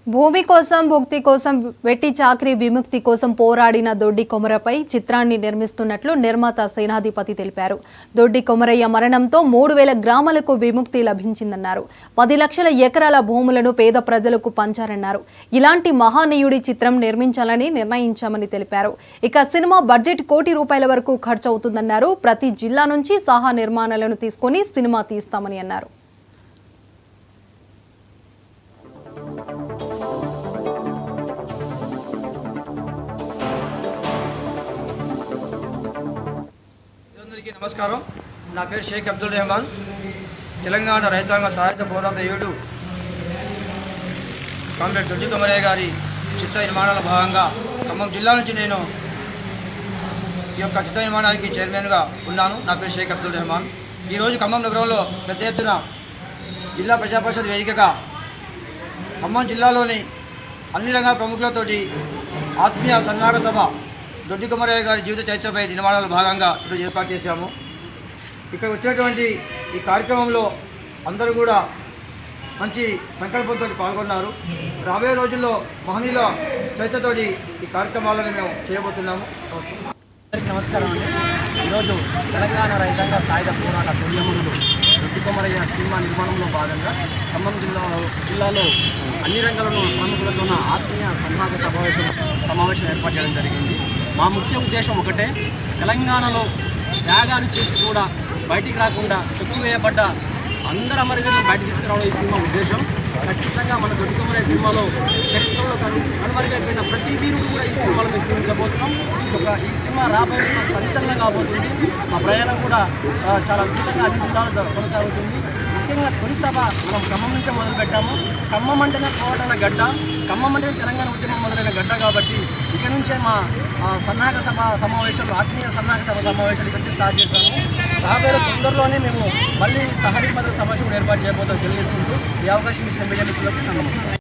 భూమి కోసం భుక్తి కోసం వెట్టి చాకరీ విముక్తి కోసం పోరాడిన దొడ్డి కొమరపై చిత్రాన్ని నిర్మిస్తున్నట్లు నిర్మాత సేనాధిపతి తెలిపారు. దొడ్డి కొమరయ్య మరణంతో 3000 గ్రామాలకు విముక్తి లభించిందన్నారు. 10 లక్షల ఎకరాల భూములను పేద ప్రజలకు పంచారన్నారు. ఇలాంటి మహానీయుడి చిత్రం నిర్మించాలని నిర్ణయించామని తెలిపారు. ఇక సినిమా బడ్జెట్ ₹1 కోటి వరకు ఖర్చవుతుందన్నారు. ప్రతి జిల్లా నుంచి సహా నిర్మాణాలను తీసుకొని సినిమా తీస్తామని అన్నారు. నమస్కారం. నా పేరు షేక్ అబ్దుల్ రెహమాన్. తెలంగాణ రైతాంగ సాహిత్య పోరాట యోధుడు కామ్రేడ్ దొడ్డి కొమరయ్య గారి చిత్ర నిర్మాణాల భాగంగా ఖమ్మం జిల్లా నుంచి నేను ఈ యొక్క చిత్ర నిర్మాణానికి చైర్మన్గా ఉన్నాను. నా పేరు షేక్ అబ్దుల్ రెహమాన్. ఈరోజు ఖమ్మం నగరంలో పెద్ద ఎత్తున జిల్లా ప్రజాపరిషత్ వేదికగా ఖమ్మం జిల్లాలోని అన్ని రంగాల ప్రముఖులతోటి ఆత్మీయ సన్నాహక సభ దొడ్డి కొమరయ్య గారి జీవిత చరిత్రపై నిర్మాణాల భాగంగా ఈరోజు ఏర్పాటు చేశాము. ఇక్కడ వచ్చినటువంటి ఈ కార్యక్రమంలో అందరూ కూడా మంచి సంకల్పంతో పాల్గొన్నారు. రాబోయే రోజుల్లో మహనీయుల చరిత్రతోటి ఈ కార్యక్రమాలను మేము చేయబోతున్నాము. నమస్కారం అండి. ఈరోజు తెలంగాణ రైతాంగ సాయుధ పోరాట తొలియమునుడు దొడ్డి కొమరయ్య సినిమా నిర్మాణంలో భాగంగా ఖమ్మం జిల్లాలో అన్ని రంగాలను ప్రముఖులతో ఉన్న ఆత్మీయ సన్నాహక సమావేశం ఏర్పాటు చేయడం జరిగింది. మా ముఖ్య ఉద్దేశం ఒకటే, తెలంగాణలో త్యాగాలు చేసి కూడా బయటికి రాకుండా తొక్కివేయబడ్డ అందరు అమరవీరులను బయటకు తీసుకురావడం ఈ సినిమా ఉద్దేశం. ఖచ్చితంగా మన దొడ్డి కొమరయ్య సినిమాలో చరిత్రలో కనుమరుగైపోయిన ప్రతి వీరుడు కూడా ఈ సినిమాలో మేము చూపించబోతున్నాం. ఈ సినిమా రాబోయే సంచలనం కాబోతుంది. మా ప్రయాణం కూడా చాలా అద్భుతంగా అన్ని జిల్లాలు కొనసాగుతుంది. ముఖ్యంగా తొలి సభ మనం ఖమ్మం నుంచే మొదలుపెట్టాము. ఖమ్మం అంటేనే పోరాటాల గడ్డ, ఖమ్మం అంటే తెలంగాణ ఉద్యమం మొదలైన గడ్డ కాబట్టి ఇక నుంచే మా సన్నాహక సభ సమావేశాలు, ఆత్మీయ సన్నాహక సభ సమావేశాలు ఇక్కడ నుంచి స్టార్ట్ చేశాము. రాబోయే తొందరలోనే మేము మళ్ళీ సహరీ భద్రత సమావేశం ఏర్పాటు చేయబోతాం తెలియజేసుకుంటూ ఈ అవకాశం ఇచ్చిన మీడియా మిత్రులకు నమస్కారం.